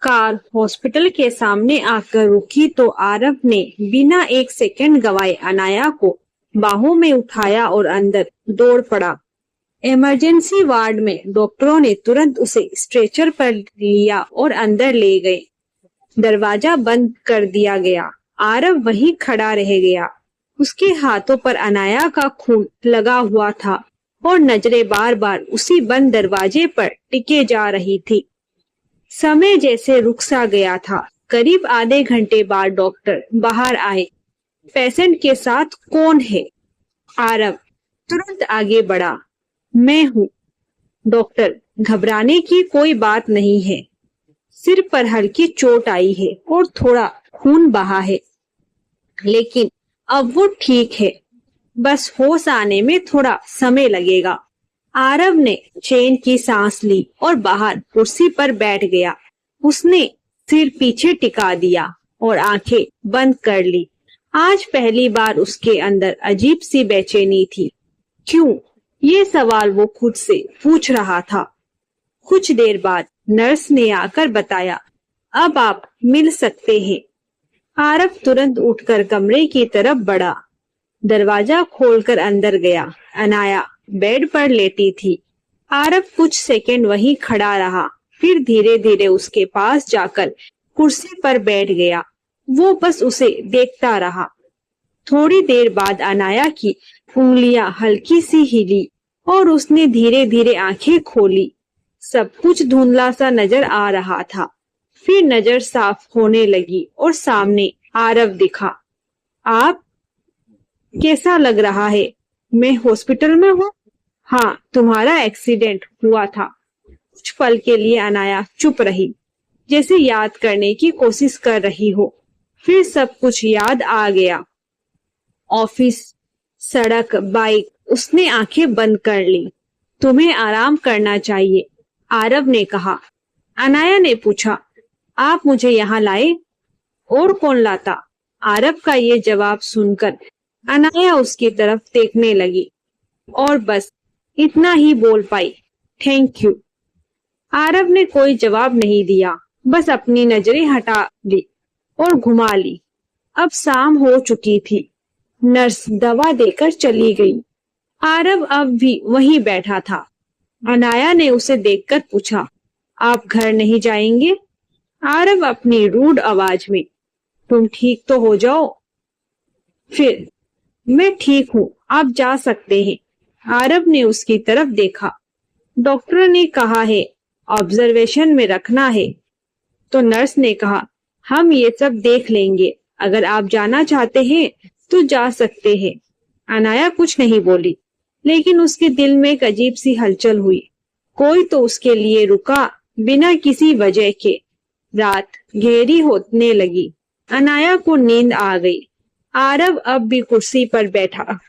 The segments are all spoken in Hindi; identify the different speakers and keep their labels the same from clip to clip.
Speaker 1: कार हॉस्पिटल के सामने आकर रुकी तो आरव ने बिना एक सेकंड गवाए अनाया को बाहों में उठाया और अंदर दौड़ पड़ा। इमरजेंसी वार्ड में डॉक्टरों ने तुरंत उसे स्ट्रेचर पर लिया और अंदर ले गए। दरवाजा बंद कर दिया गया। आरव वहीं खड़ा रह गया। उसके हाथों पर अनाया का खून लगा हुआ था और नजरें बार बार उसी बंद दरवाजे पर टिके जा रही थी। समय जैसे रुक सा गया था। करीब आधे घंटे बाद डॉक्टर बाहर आए। पेशेंट के साथ कौन है? आरव तुरंत आगे बढ़ा। मैं हूँ। डॉक्टर, घबराने की कोई बात नहीं है। सिर पर हल्की चोट आई है और थोड़ा खून बहा है, लेकिन अब वो ठीक है। बस होश आने में थोड़ा समय लगेगा। आरव ने चैन की सांस ली और बाहर कुर्सी पर बैठ गया। उसने सिर पीछे टिका दिया और आंखें बंद कर ली। आज पहली बार उसके अंदर अजीब सी बेचैनी थी। क्यों? ये सवाल वो खुद से पूछ रहा था। कुछ देर बाद नर्स ने आकर बताया, अब आप मिल सकते हैं। आरव तुरंत उठकर कमरे की तरफ बढ़ा। दरवाजा खोलकर अंदर गया। अनाया बेड पर लेटी थी। आरव कुछ सेकंड वहीं खड़ा रहा, फिर धीरे धीरे उसके पास जाकर कुर्सी पर बैठ गया। वो बस उसे देखता रहा। थोड़ी देर बाद अनाया की उंगलियां हल्की सी हिली और उसने धीरे धीरे आंखें खोली। सब कुछ धुंधला सा नजर आ रहा था। फिर नजर साफ होने लगी और सामने आरव दिखा। आप? कैसा लग रहा है? मैं हॉस्पिटल में हूँ। हाँ, तुम्हारा एक्सीडेंट हुआ था। कुछ पल के लिए अनाया चुप रही, जैसे याद करने की कोशिश कर रही हो। फिर सब कुछ याद आ गया। ऑफिस, सड़क, बाइक। उसने आंखें बंद कर ली। तुम्हें आराम करना चाहिए, आरव ने कहा। अनाया ने पूछा, आप मुझे यहाँ लाए? और कौन लाता? आरव का ये जवाब सुनकर अनाया उसकी तरफ देखने लगी और बस इतना ही बोल पाई, थैंक यू। आरव ने कोई जवाब नहीं दिया, बस अपनी नजरें हटा ली और घुमा ली। अब शाम हो चुकी थी। नर्स दवा देकर चली गई। आरव अब भी वहीं बैठा था। अनाया ने उसे देखकर पूछा, आप घर नहीं जाएंगे? आरव अपनी रूड आवाज में, तुम ठीक तो हो जाओ। फिर, मैं ठीक हूँ, आप जा सकते हैं। आरव ने उसकी तरफ देखा। डॉक्टर ने कहा है ऑब्जर्वेशन में रखना है। तो नर्स ने कहा, हम ये सब देख लेंगे। अगर आप जाना चाहते हैं तो जा सकते हैं। अनाया कुछ नहीं बोली, लेकिन उसके दिल में एक अजीब सी हलचल हुई। कोई तो उसके लिए रुका बिना किसी वजह के। रात गहरी होने लगी। अनाया को नींद आ गई। आरव अब भी कुर्सी पर बैठा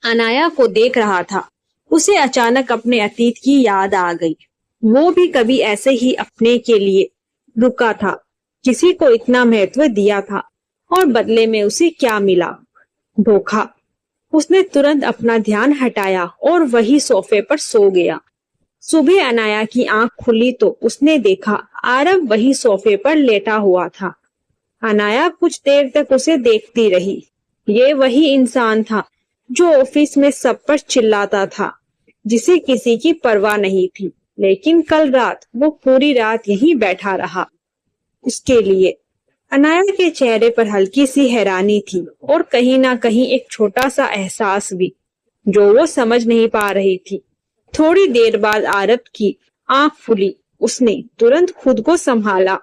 Speaker 1: अनाया को देख रहा था। उसे अचानक अपने अतीत की याद आ गई। वो भी कभी ऐसे ही अपने के लिए रुका था, किसी को इतना महत्व दिया था और बदले में उसे क्या मिला? धोखा। उसने तुरंत अपना ध्यान हटाया और वही सोफे पर सो गया। सुबह अनाया की आंख खुली तो उसने देखा आरव वही सोफे पर लेटा हुआ था। अनाया कुछ देर तक उसे देखती रही। ये वही इंसान था जो ऑफिस में सब पर चिल्लाता था, जिसे किसी की परवाह नहीं थी। लेकिन कल रात वो पूरी रात यहीं बैठा रहा उसके लिए। अनाया के चेहरे पर हल्की सी हैरानी थी और कहीं ना कहीं एक छोटा सा एहसास भी, जो वो समझ नहीं पा रही थी। थोड़ी देर बाद आरव की आंख खुली। उसने तुरंत खुद को संभाला।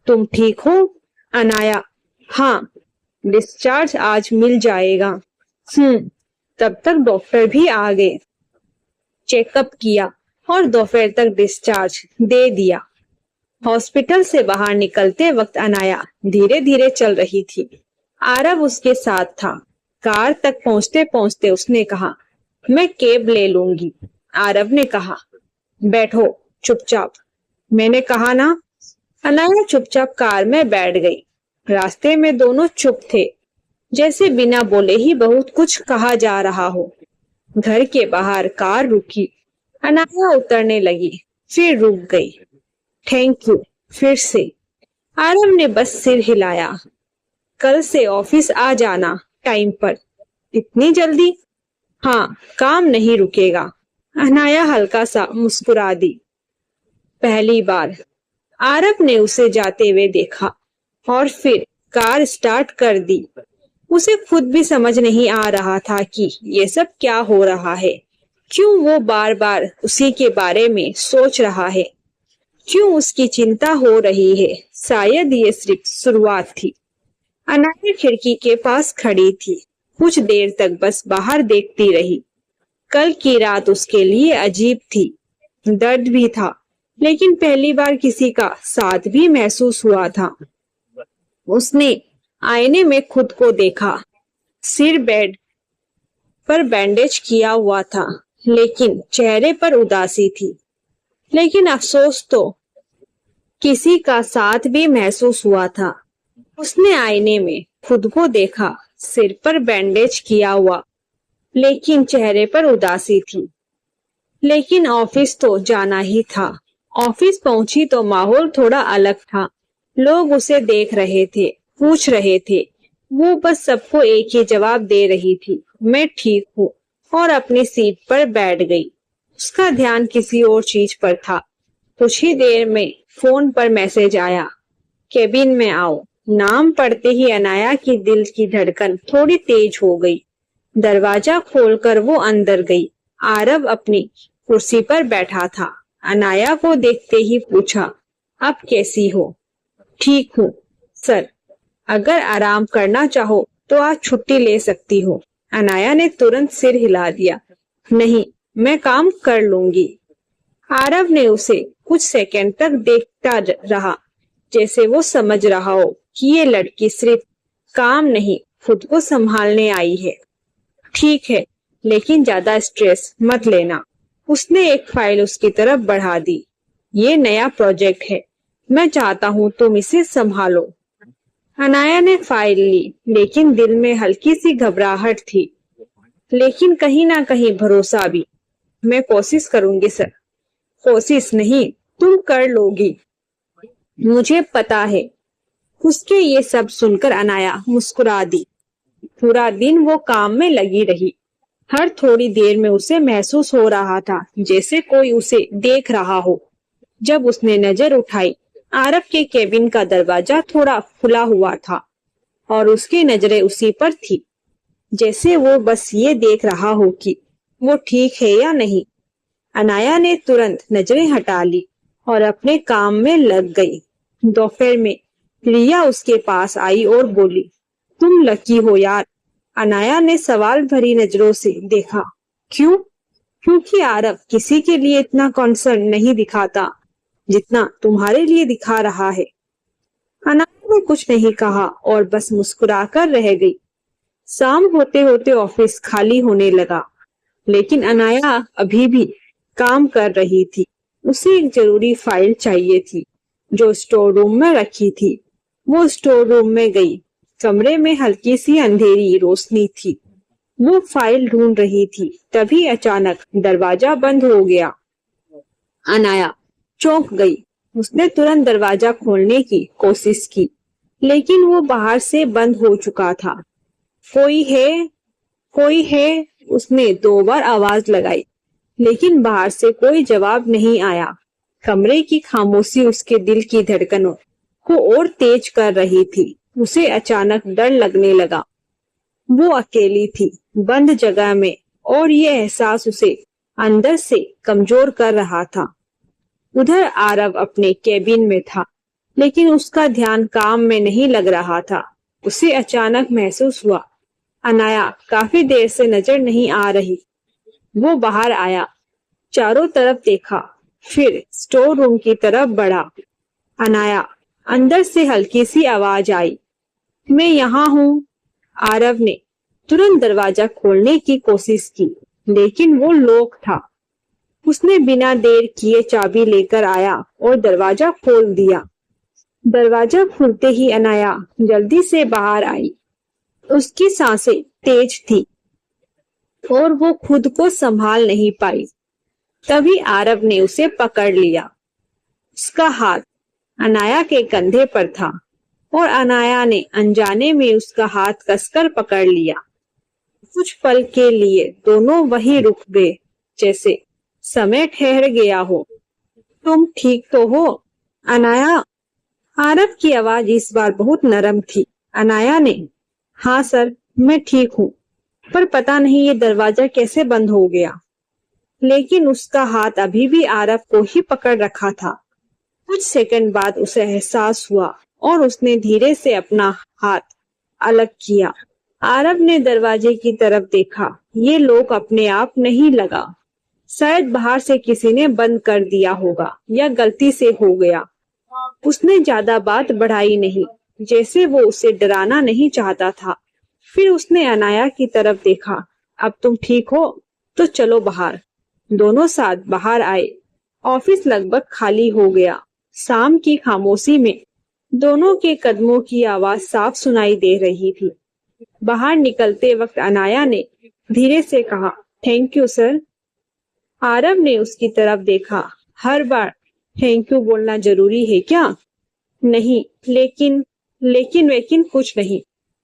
Speaker 1: तुम ठीक हो? अनाया, हाँ, डिस्चार्ज आज मिल जाएगा। तब तक डॉक्टर भी आ गए। चेकअप किया और दोपहर तक डिस्चार्ज दे दिया। हॉस्पिटल से बाहर निकलते वक्त अनाया धीरे धीरे चल रही थी। आरव उसके साथ था। कार तक पहुंचते पहुंचते उसने कहा, मैं कैब ले लूंगी। आरव ने कहा, बैठो चुपचाप। मैंने कहा ना। अनाया चुपचाप कार में बैठ गई। रास्ते में दोनों चुप थे, जैसे बिना बोले ही बहुत कुछ कहा जा रहा हो। घर के बाहर कार रुकी। अनाया उतरने लगी, फिर रुक गई। थैंक यू, फिर से आरव ने बस सिर हिलाया। कल से ऑफिस आ जाना टाइम पर। इतनी जल्दी? हाँ, काम नहीं रुकेगा। अनाया हल्का सा मुस्कुरा दी। पहली बार आरव ने उसे जाते हुए देखा और फिर कार स्टार्ट कर दी। उसे खुद भी समझ नहीं आ रहा था कि ये सब क्या हो रहा है। क्यों वो बार बार उसी के बारे में सोच रहा है? क्यों उसकी चिंता हो रही है? शायद ये सिर्फ शुरुआत थी। अनाया खिड़की के पास खड़ी थी। कुछ देर तक बस बाहर देखती रही। कल की रात उसके लिए अजीब थी। दर्द भी था, लेकिन पहली बार किसी का साथ भी महसूस हुआ था। उसने आईने में खुद को देखा। सिर बेड पर बैंडेज किया हुआ था, लेकिन चेहरे पर उदासी थी। लेकिन अफसोस तो किसी का साथ भी महसूस हुआ था। उसने आईने में खुद को देखा, सिर पर बैंडेज किया हुआ, लेकिन चेहरे पर उदासी थी। लेकिन ऑफिस तो जाना ही था। ऑफिस पहुंची तो माहौल थोड़ा अलग था। लोग उसे देख रहे थे, पूछ रहे थे। वो बस सबको एक ही जवाब दे रही थी, मैं ठीक हूँ, और अपनी सीट पर बैठ गई। उसका ध्यान किसी और चीज पर था। कुछ ही देर में फोन पर मैसेज आया, केबिन में आओ। नाम पढ़ते ही अनाया की दिल की धड़कन थोड़ी तेज हो गई। दरवाजा खोलकर वो अंदर गई। आरव अपनी कुर्सी पर बैठा था। अनाया को देखते ही पूछा, अब कैसी हो? ठीक हूँ सर, अगर आराम करना चाहो तो आज छुट्टी ले सकती हो। अनाया ने तुरंत सिर हिला दिया। नहीं, मैं काम कर लूंगी। आरव ने उसे कुछ सेकंड तक देखता रहा, जैसे वो समझ रहा हो कि ये लड़की सिर्फ काम नहीं, खुद को संभालने आई है। ठीक है, लेकिन ज्यादा स्ट्रेस मत लेना। उसने एक फाइल उसकी तरफ बढ़ा दी। ये नया प्रोजेक्ट है, मैं चाहता हूँ तुम इसे संभालो। अनाया ने फाइल ली, लेकिन दिल में हल्की सी घबराहट थी, लेकिन कहीं ना कहीं भरोसा भी। मैं कोशिश करूंगी सर। कोशिश नहीं, तुम कर लोगी, मुझे पता है। उसके ये सब सुनकर अनाया मुस्कुरा दी। पूरा दिन वो काम में लगी रही। हर थोड़ी देर में उसे महसूस हो रहा था जैसे कोई उसे देख रहा हो। जब उसने नजर उठाई, आरव के केबिन का दरवाजा थोड़ा खुला हुआ था और उसकी नजरें उसी पर थी, जैसे वो बस ये देख रहा हो कि वो ठीक है या नहीं। अनाया ने तुरंत नजरें हटा ली और अपने काम में लग गई। दोपहर में रिया उसके पास आई और बोली, तुम लकी हो यार। अनाया ने सवाल भरी नजरों से देखा। क्यों? क्योंकि आरव किसी के लिए इतना कंसर्न नहीं दिखाता जितना तुम्हारे लिए दिखा रहा है। अनाया ने कुछ नहीं कहा और बस मुस्कुराकर रह गई। शाम होते होते ऑफिस खाली होने लगा, लेकिन अनाया अभी भी काम कर रही थी। उसे एक जरूरी फाइल चाहिए थी जो स्टोर रूम में रखी थी। वो स्टोर रूम में गई। कमरे में हल्की सी अंधेरी रोशनी थी। वो फाइल ढूंढ रही थी, तभी अचानक दरवाजा बंद हो गया। अनाया चौंक गई। उसने तुरंत दरवाजा खोलने की कोशिश की, लेकिन वो बाहर से बंद हो चुका था। कोई है? कोई है? उसने 2 बार आवाज लगाई, लेकिन बाहर से कोई जवाब नहीं आया। कमरे की खामोशी उसके दिल की धड़कनों को और तेज कर रही थी। उसे अचानक डर लगने लगा। वो अकेली थी, बंद जगह में, और ये एहसास उसे अंदर से कमजोर कर रहा था। उधर आरव अपने केबिन में था, लेकिन उसका ध्यान काम में नहीं लग रहा था। उसे अचानक महसूस हुआ, अनाया काफी देर से नजर नहीं आ रही। वो बाहर आया, चारों तरफ देखा, फिर स्टोर रूम की तरफ बढ़ा। अनाया, अंदर से हल्की सी आवाज आई, मैं यहाँ हूँ। आरव ने तुरंत दरवाजा खोलने की कोशिश की, लेकिन वो लॉक था। उसने बिना देर किए चाबी लेकर आया और दरवाजा खोल दिया। दरवाजा खुलते ही अनाया जल्दी से बाहर आई। उसकी सांसें तेज थी और वो खुद को संभाल नहीं पाई। तभी आरव ने उसे पकड़ लिया। उसका हाथ अनाया के कंधे पर था और अनाया ने अनजाने में उसका हाथ कसकर पकड़ लिया। कुछ पल के लिए दोनों वहीं रुक गए, जैसे समय ठहर गया हो। तुम ठीक तो हो, अनाया? आरव की आवाज इस बार बहुत नरम थी। अनाया ने, हाँ सर, मैं ठीक हूँ, पर पता नहीं ये दरवाजा कैसे बंद हो गया। लेकिन उसका हाथ अभी भी आरव को ही पकड़ रखा था। कुछ सेकंड बाद उसे एहसास हुआ और उसने धीरे से अपना हाथ अलग किया। आरव ने दरवाजे की तरफ देखा। ये लॉक अपने आप नहीं लगा। शायद बाहर से किसी ने बंद कर दिया होगा या गलती से हो गया। उसने ज्यादा बात बढ़ाई नहीं, जैसे वो उसे डराना नहीं चाहता था। फिर उसने अनाया की तरफ देखा। अब तुम ठीक हो तो चलो बाहर। दोनों साथ बाहर आए। ऑफिस लगभग खाली हो गया। शाम की खामोशी में दोनों के कदमों की आवाज साफ सुनाई दे रही थी। बाहर निकलते वक्त अनाया ने धीरे से कहा, थैंक यू सर। आरव ने उसकी तरफ देखा। हर बार थैंक यू बोलना जरूरी है क्या? नहीं, लेकिन कुछ नहीं।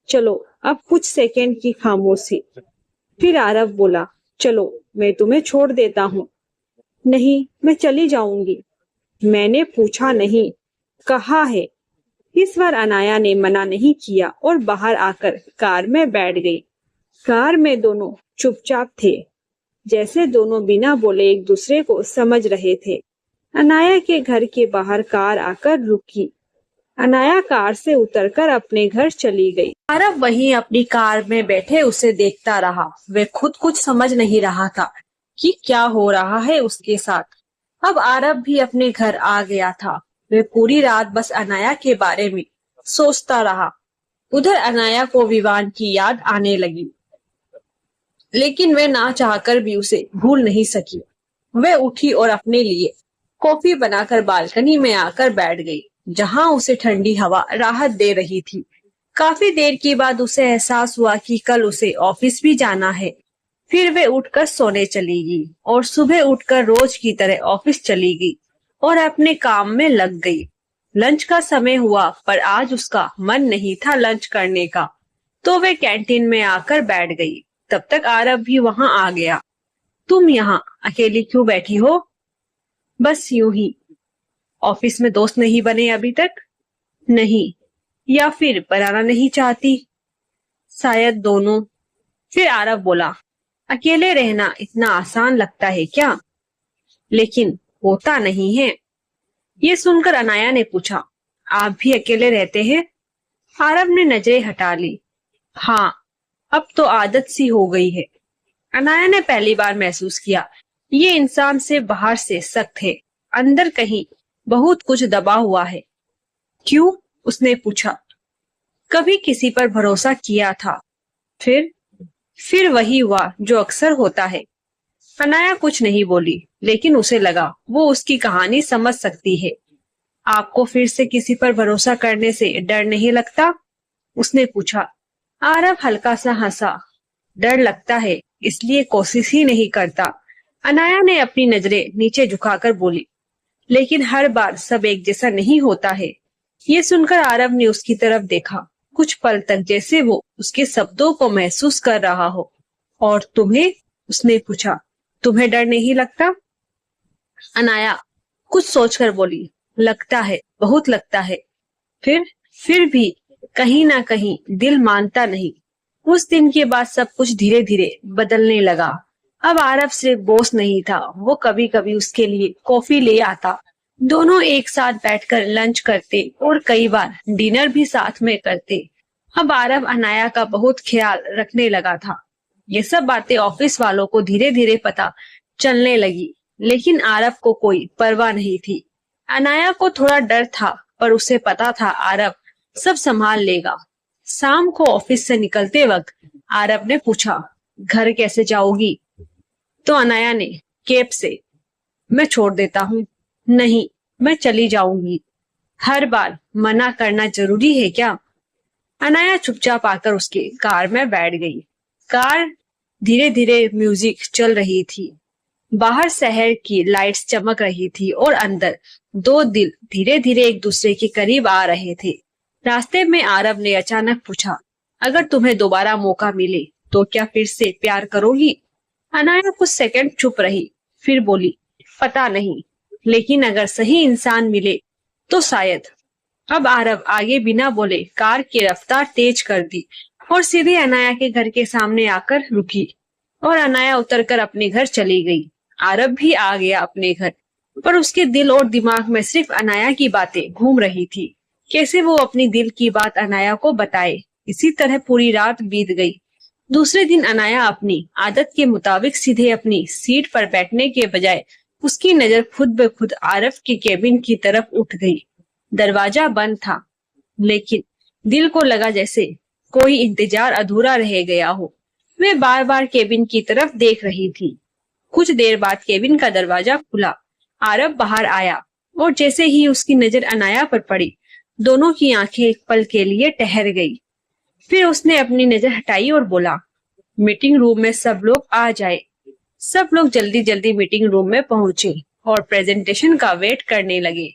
Speaker 1: चलो, अब कुछ सेकंड की खामोशी। फिर आरव बोला, चलो मैं तुम्हें छोड़ देता हूँ। नहीं, मैं चली जाऊंगी। मैंने पूछा नहीं, कहा है। इस बार अनाया ने मना नहीं किया और बाहर आकर कार में बैठ गई। कार में दोनों चुपचाप थे, जैसे दोनों बिना बोले एक दूसरे को समझ रहे थे। अनाया के घर के बाहर कार आकर रुकी। अनाया कार से उतरकर अपने घर चली गई। आरव वहीं अपनी कार में बैठे उसे देखता रहा। वह खुद कुछ समझ नहीं रहा था कि क्या हो रहा है उसके साथ। अब आरव भी अपने घर आ गया था। वह पूरी रात बस अनाया के बारे में सोचता रहा। उधर अनाया को विवान की याद आने लगी, लेकिन वह ना चाहकर भी उसे भूल नहीं सकी। वह उठी और अपने लिए कॉफी बनाकर बालकनी में आकर बैठ गई, जहां उसे ठंडी हवा राहत दे रही थी। काफी देर के बाद उसे एहसास हुआ कि कल उसे ऑफिस भी जाना है। फिर वे उठकर सोने चली गई और सुबह उठकर रोज की तरह ऑफिस चली गई और अपने काम में लग गई। लंच का समय हुआ, पर आज उसका मन नहीं था लंच करने का, तो वे कैंटीन में आकर बैठ गई। तब तक आरव भी वहां आ गया। तुम यहाँ अकेली क्यों बैठी हो? बस यूं ही। ऑफिस में दोस्त नहीं बने अभी तक? नहीं, या फिर बनाना नहीं चाहती? शायद दोनों। फिर आरव बोला, अकेले रहना इतना आसान लगता है क्या? लेकिन होता नहीं है। ये सुनकर अनाया ने पूछा, आप भी अकेले रहते हैं? आरव ने नजरें हटा ली। हाँ, अब तो आदत सी हो गई है। अनाया ने पहली बार महसूस किया ये इंसान से बाहर से सख्त है, अंदर कहीं बहुत कुछ दबा हुआ है। क्यों? उसने पूछा। कभी किसी पर भरोसा किया था, फिर वही हुआ जो अक्सर होता है। अनाया कुछ नहीं बोली, लेकिन उसे लगा वो उसकी कहानी समझ सकती है। आपको फिर से किसी पर भरोसा करने से डर नहीं लगता? उसने पूछा। आरव हल्का सा हंसा। डर लगता है, इसलिए कोशिश ही नहीं करता। अनाया ने अपनी नजरें नीचे झुकाकर बोली, लेकिन हर बार सब एक जैसा नहीं होता है। ये सुनकर आरव ने उसकी तरफ देखा, कुछ पल तक जैसे वो उसके शब्दों को महसूस कर रहा हो। और तुम्हें? उसने पूछा। तुम्हें डर नहीं लगता? अनाया कुछ सोचकर बोली, लगता है, बहुत लगता है। फिर भी कहीं ना कहीं दिल मानता नहीं। उस दिन के बाद सब कुछ धीरे धीरे बदलने लगा। अब आरव सिर्फ बॉस नहीं था, वो कभी कभी उसके लिए कॉफी ले आता। दोनों एक साथ बैठकर लंच करते और कई बार डिनर भी साथ में करते। अब आरव अनाया का बहुत ख्याल रखने लगा था। ये सब बातें ऑफिस वालों को धीरे धीरे पता चलने लगी, लेकिन आरव को कोई परवाह नहीं थी। अनाया को थोड़ा डर था, पर उसे पता था आरव सब संभाल लेगा। शाम को ऑफिस से निकलते वक्त आरव ने पूछा, घर कैसे जाओगी? तो अनाया ने कैब से। मैं छोड़ देता हूँ। नहीं, मैं चली जाऊंगी। हर बार मना करना जरूरी है क्या? अनाया चुपचाप आकर उसके कार में बैठ गई। कार धीरे धीरे म्यूजिक चल रही थी। बाहर शहर की लाइट्स चमक रही थी और अंदर दो दिल धीरे धीरे एक दूसरे के करीब आ रहे थे। रास्ते में आरव ने अचानक पूछा, अगर तुम्हें दोबारा मौका मिले तो क्या फिर से प्यार करोगी? अनाया कुछ सेकंड चुप रही, फिर बोली, पता नहीं, लेकिन अगर सही इंसान मिले तो शायद। अब आरव आगे बिना बोले कार की रफ्तार तेज कर दी और सीधे अनाया के घर के सामने आकर रुकी और अनाया उतरकर अपने घर चली गई। आरव भी आ गया अपने घर, पर उसके दिल और दिमाग में सिर्फ अनाया की बातें घूम रही थी। कैसे वो अपनी दिल की बात अनाया को बताए। इसी तरह पूरी रात बीत गई। दूसरे दिन अनाया अपनी आदत के मुताबिक सीधे अपनी सीट पर बैठने के बजाय उसकी नजर खुद ब खुद आरव के केबिन की तरफ उठ गई। दरवाजा बंद था, लेकिन दिल को लगा जैसे कोई इंतजार अधूरा रह गया हो। वे बार बार केबिन की तरफ देख रही थी। कुछ देर बाद केबिन का दरवाजा खुला। आरव बाहर आया और जैसे ही उसकी नजर अनाया पर पड़ी, दोनों की आंखें एक पल के लिए ठहर गई। फिर उसने अपनी नजर हटाई और बोला, मीटिंग रूम में सब लोग आ जाए। सब लोग जल्दी जल्दी मीटिंग रूम में पहुंचे और प्रेजेंटेशन का वेट करने लगे।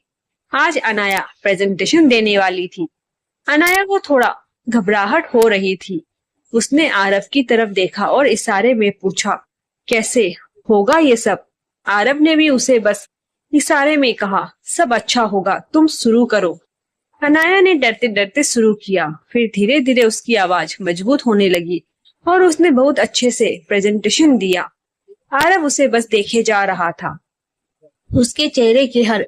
Speaker 1: आज अनाया प्रेजेंटेशन देने वाली थी। अनाया को थोड़ा घबराहट हो रही थी। उसने आरव की तरफ देखा और इशारे में पूछा, कैसे होगा ये सब? आरव ने भी उसे बस इशारे में कहा, सब अच्छा होगा, तुम शुरू करो। अनाया ने डरते डरते शुरू किया। फिर धीरे धीरे उसकी आवाज मजबूत होने लगी और उसने बहुत अच्छे से प्रेजेंटेशन दिया। आरव उसे बस देखे जा रहा था। उसके चेहरे के हर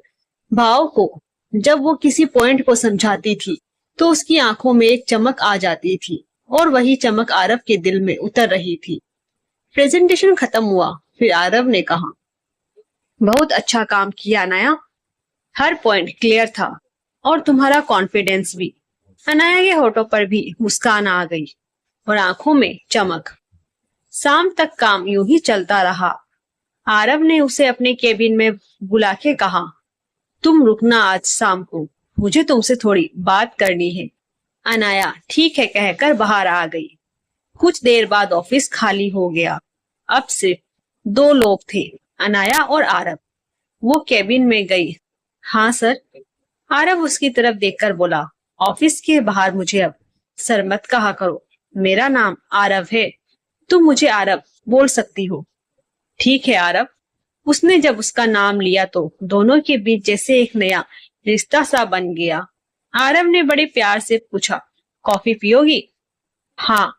Speaker 1: भाव को, जब वो किसी पॉइंट को समझाती थी तो उसकी आंखों में एक चमक आ जाती थी और वही चमक आरव के दिल में उतर रही थी। प्रेजेंटेशन खत्म हुआ। फिर आरव ने कहा, बहुत अच्छा काम किया अनाया, हर पॉइंट क्लियर था और तुम्हारा कॉन्फिडेंस भी। अनाया के होठों पर भी मुस्कान आ गई और आंखों में चमक। शाम तक काम यूं ही चलता रहा। आरव ने उसे अपने केबिन में बुला के कहा, तुम रुकना आज शाम को, मुझे तुमसे थोड़ी बात करनी है। अनाया ठीक है कहकर बाहर आ गई। कुछ देर बाद ऑफिस खाली हो गया। अब सिर्फ दो लोग थे, अनाया और आरव। वो केबिन में गई। हाँ सर। आरव उसकी तरफ देखकर बोला, ऑफिस के बाहर मुझे अब सर मत कहा करो, मेरा नाम आरव है, तुम मुझे आरव बोल सकती हो। ठीक है आरव। उसने जब उसका नाम लिया तो दोनों के बीच जैसे एक नया रिश्ता सा बन गया। आरव ने बड़े प्यार से पूछा, कॉफी पियोगी? हाँ।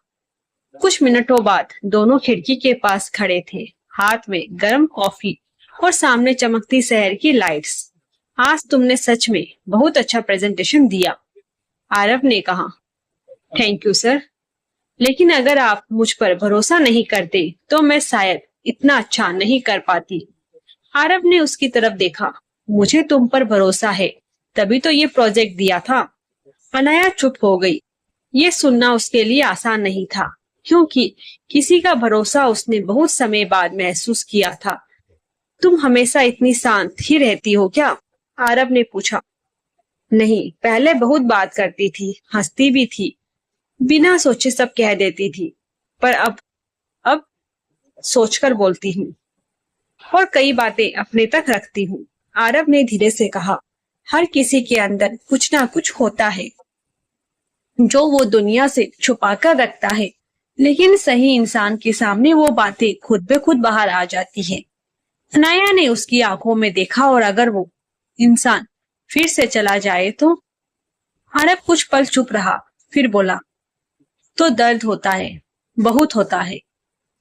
Speaker 1: कुछ मिनटों बाद दोनों खिड़की के पास खड़े थे, हाथ में गर्म कॉफी और सामने चमकती शहर की लाइट्स। आज तुमने सच में बहुत अच्छा प्रेजेंटेशन दिया, आरव ने कहा। थैंक यू सर, लेकिन अगर आप मुझ पर भरोसा नहीं करते तो मैं शायद इतना अच्छा नहीं कर पाती। आरव ने उसकी तरफ देखा। मुझे तुम पर भरोसा है, तभी तो ये प्रोजेक्ट दिया था। अनाया चुप हो गई। ये सुनना उसके लिए आसान नहीं था, क्योंकि किसी का भरोसा उसने बहुत समय बाद महसूस किया था। तुम हमेशा इतनी शांत ही रहती हो क्या? आरव ने पूछा। नहीं, पहले बहुत बात करती थी, हंसती भी थी, बिना सोचे सब कह देती थी, पर अब सोचकर बोलती हूँ और कई बातें अपने तक रखती हूँ। आरव ने धीरे से कहा, हर किसी के अंदर कुछ ना कुछ होता है जो वो दुनिया से छुपा कर रखता है, लेकिन सही इंसान के सामने वो बातें खुद ब खुद बाहर आ जाती है। अनाया ने उसकी आंखों में देखा, और अगर वो इंसान फिर से चला जाए तो? आरव कुछ पल चुप रहा, फिर बोला, तो दर्द होता है, बहुत होता है,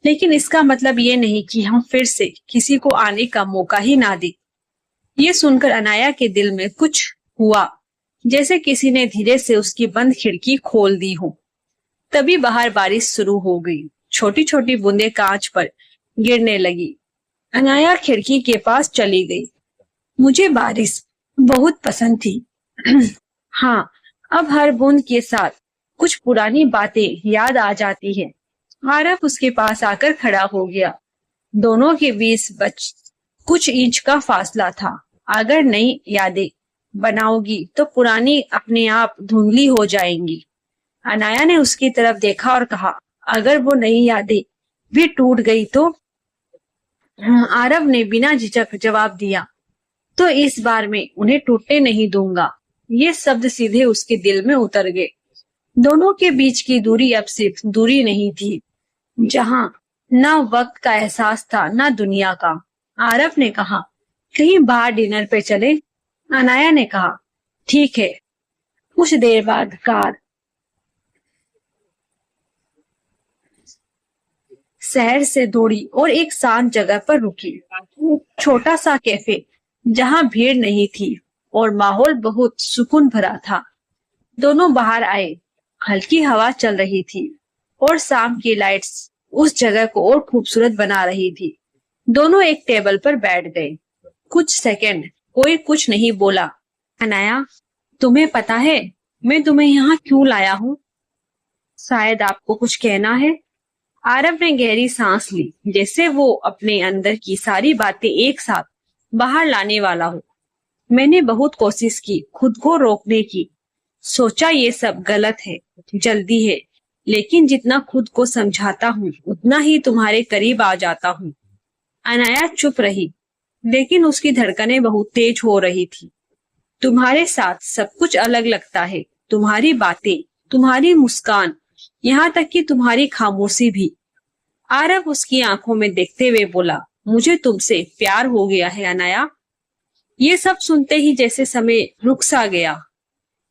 Speaker 1: लेकिन इसका मतलब ये नहीं कि हम फिर से किसी को आने का मौका ही ना दें। ये सुनकर अनाया के दिल में कुछ हुआ, जैसे किसी ने धीरे से उसकी बंद खिड़की खोल दी हो। तभी बाहर बारिश शुरू हो गई। छोटी छोटी बूंदें कांच पर गिरने लगी। अनाया खिड़की के पास चली गई। मुझे बारिश बहुत पसंद थी। हाँ, अब हर बूंद के साथ कुछ पुरानी बातें याद आ जाती है। आरव उसके पास आकर खड़ा हो गया। दोनों के बीच कुछ इंच का फासला था। अगर नई यादें बनाओगी तो पुरानी अपने आप धुंधली हो जाएंगी। अनाया ने उसकी तरफ देखा और कहा, अगर वो नई यादें भी टूट गई तो? आरव ने बिना झिझक जवाब दिया। तो इस बार मैं उन्हें टूटने नहीं दूंगा। ये शब्द सीधे उसके दिल में उतर गए। दोनों के बीच की दूरी अब सिर्फ दूरी नहीं थी, जहां न वक्त का एहसास था न दुनिया का। आरव ने कहा, कहीं बाहर डिनर पे चले? अनाया ने कहा, ठीक है। कुछ देर बाद कार शहर से दौड़ी और एक शांत जगह पर रुकी। छोटा सा कैफे जहां भीड़ नहीं थी और माहौल बहुत सुकून भरा था। दोनों बाहर आए। हल्की हवा चल रही थी और शाम की लाइट्स उस जगह को और खूबसूरत बना रही थी। दोनों एक टेबल पर बैठ गए। कुछ सेकंड कोई कुछ नहीं बोला। अनाया, तुम्हें पता है मैं तुम्हें यहाँ क्यों लाया हूँ? शायद आपको कुछ कहना है। आरव ने गहरी सांस ली, जैसे वो अपने अंदर की सारी बातें एक साथ बाहर लाने वाला हो। मैंने बहुत कोशिश की खुद को रोकने की। सोचा ये सब गलत है, जल्दी है, लेकिन जितना खुद को समझाता हूँ उतना ही तुम्हारे करीब आ जाता हूँ। अनाया चुप रही, लेकिन उसकी धड़कनें बहुत तेज हो रही थी। तुम्हारे साथ सब कुछ अलग लगता है, तुम्हारी बातें, तुम्हारी मुस्कान, यहाँ तक कि तुम्हारी खामोशी भी। आरव उसकी आंखों में देखते हुए बोला, मुझे तुमसे प्यार हो गया है अनाया। ये सब सुनते ही जैसे समय रुक सा गया।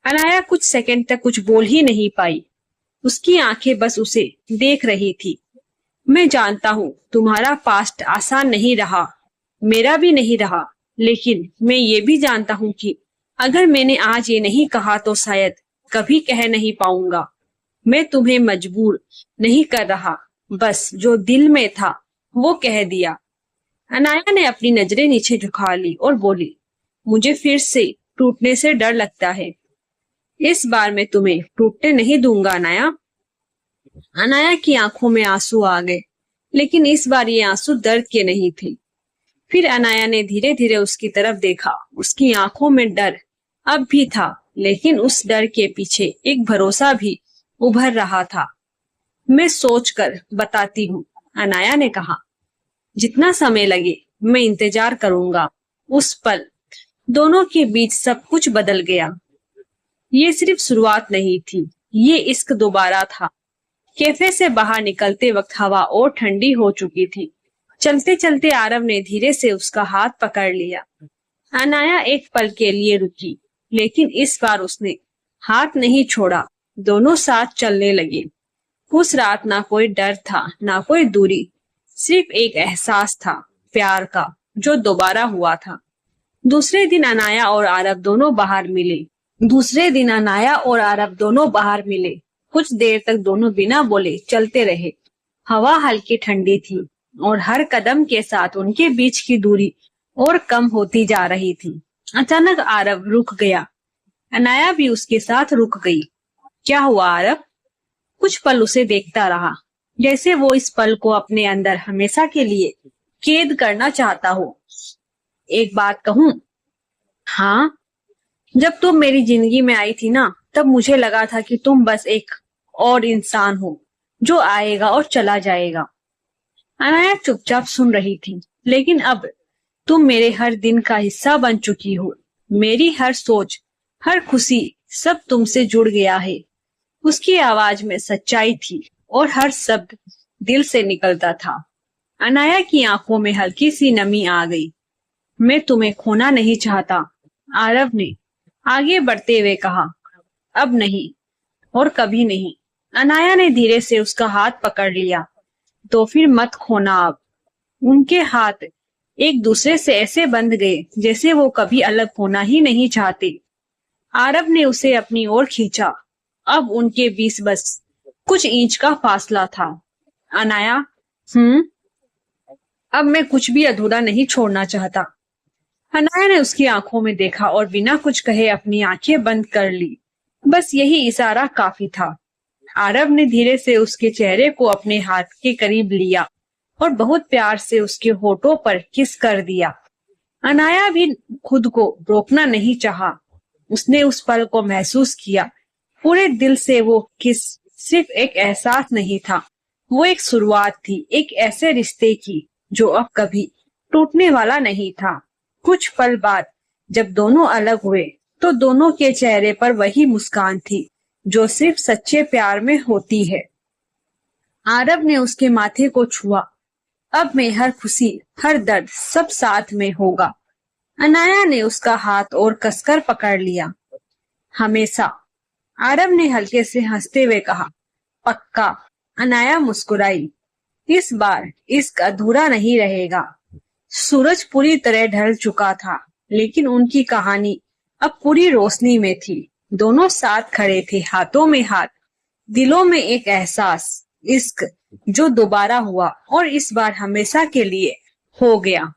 Speaker 1: अनाया कुछ सेकंड तक कुछ बोल ही नहीं पाई। उसकी आंखें बस उसे देख रही थी। मैं जानता हूँ तुम्हारा पास्ट आसान नहीं रहा, मेरा भी नहीं रहा, लेकिन मैं ये भी जानता हूँ कि अगर मैंने आज ये नहीं कहा तो शायद कभी कह नहीं पाऊंगा। मैं तुम्हें मजबूर नहीं कर रहा, बस जो दिल में था वो कह दिया। अनाया ने अपनी नजरें नीचे झुका ली और बोली, मुझे फिर से टूटने से डर लगता है। इस बार मैं तुम्हें टूटने नहीं दूंगा अनाया। अनाया की आंखों में आंसू आ गए, लेकिन इस बार ये आंसू दर्द के नहीं थे। फिर अनाया ने धीरे धीरे उसकी तरफ देखा। उसकी आंखों में डर अब भी था, लेकिन उस डर के पीछे एक भरोसा भी उभर रहा था। मैं सोचकर बताती हूँ, अनाया ने कहा। जितना समय लगे मैं इंतजार करूंगा। उस पल दोनों के बीच सब कुछ बदल गया। ये सिर्फ शुरुआत नहीं थी, ये इश्क दोबारा था। कैफे से बाहर निकलते वक्त हवा और ठंडी हो चुकी थी। चलते चलते आरव ने धीरे से उसका हाथ पकड़ लिया। अनाया एक पल के लिए रुकी, लेकिन इस बार उसने हाथ नहीं छोड़ा। दोनों साथ चलने लगे। उस रात ना कोई डर था, ना कोई दूरी, सिर्फ एक एहसास था, प्यार का, जो दोबारा हुआ था। दूसरे दिन अनाया और आरव दोनों बाहर मिले। कुछ देर तक दोनों बिना बोले चलते रहे। हवा हल्की ठंडी थी और हर कदम के साथ उनके बीच की दूरी और कम होती जा रही थी। अचानक आरव रुक गया। अनाया भी उसके साथ रुक गई। क्या हुआ आरव? कुछ पल उसे देखता रहा, जैसे वो इस पल को अपने अंदर हमेशा के लिए कैद करना चाहता हो। एक बात कहूं? हाँ, जब तुम मेरी जिंदगी में आई थी ना, तब मुझे लगा था कि तुम बस एक और इंसान हो जो आएगा और चला जाएगा। अनाया चुपचाप सुन रही थी। लेकिन अब तुम मेरे हर दिन का हिस्सा बन चुकी हो। मेरी हर सोच, हर खुशी, सब तुमसे जुड़ गया है। उसकी आवाज में सच्चाई थी और हर शब्द दिल से निकलता था। अनाया की आंखों में हल्की सी नमी आ गई। मैं तुम्हें खोना नहीं चाहता, आरव ने आगे बढ़ते हुए कहा। अब नहीं और कभी नहीं। अनाया ने धीरे से उसका हाथ पकड़ लिया। तो फिर मत खोना अब। उनके हाथ एक दूसरे से ऐसे बंध गए जैसे वो कभी अलग होना ही नहीं चाहते। आरव ने उसे अपनी ओर खींचा। अब उनके बीच बस कुछ इंच का फासला था। अनाया, अब मैं कुछ भी अधूरा नहीं छोड़ना चाहता। अनाया ने उसकी आंखों में देखा और बिना कुछ कहे अपनी आंखें बंद कर ली। बस यही इशारा काफी था। आरव ने धीरे से उसके चेहरे को अपने हाथ के करीब लिया और बहुत प्यार से उसके होठों पर किस कर दिया। अनाया भी खुद को रोकना नहीं चाहा। उसने उस पल को महसूस किया पूरे दिल से। वो किस सिर्फ एक एहसास नहीं था, वो एक शुरुआत थी, एक ऐसे रिश्ते की जो अब कभी टूटने वाला नहीं था। कुछ पल बाद जब दोनों अलग हुए तो दोनों के चेहरे पर वही मुस्कान थी जो सिर्फ सच्चे प्यार में होती है। आरव ने उसके माथे को छुआ। अब में हर खुशी, हर दर्द सब साथ में होगा। अनाया ने उसका हाथ और कसकर पकड़ लिया। हमेशा, आरव ने हल्के से हंसते हुए कहा। पक्का, अनाया मुस्कुराई। इस बार इश्क अधूरा नहीं रहेगा। सूरज पूरी तरह ढल चुका था, लेकिन उनकी कहानी अब पूरी रोशनी में थी। दोनों साथ खड़े थे, हाथों में हाथ, दिलों में एक एहसास, इश्क जो दोबारा हुआ और इस बार हमेशा के लिए हो गया।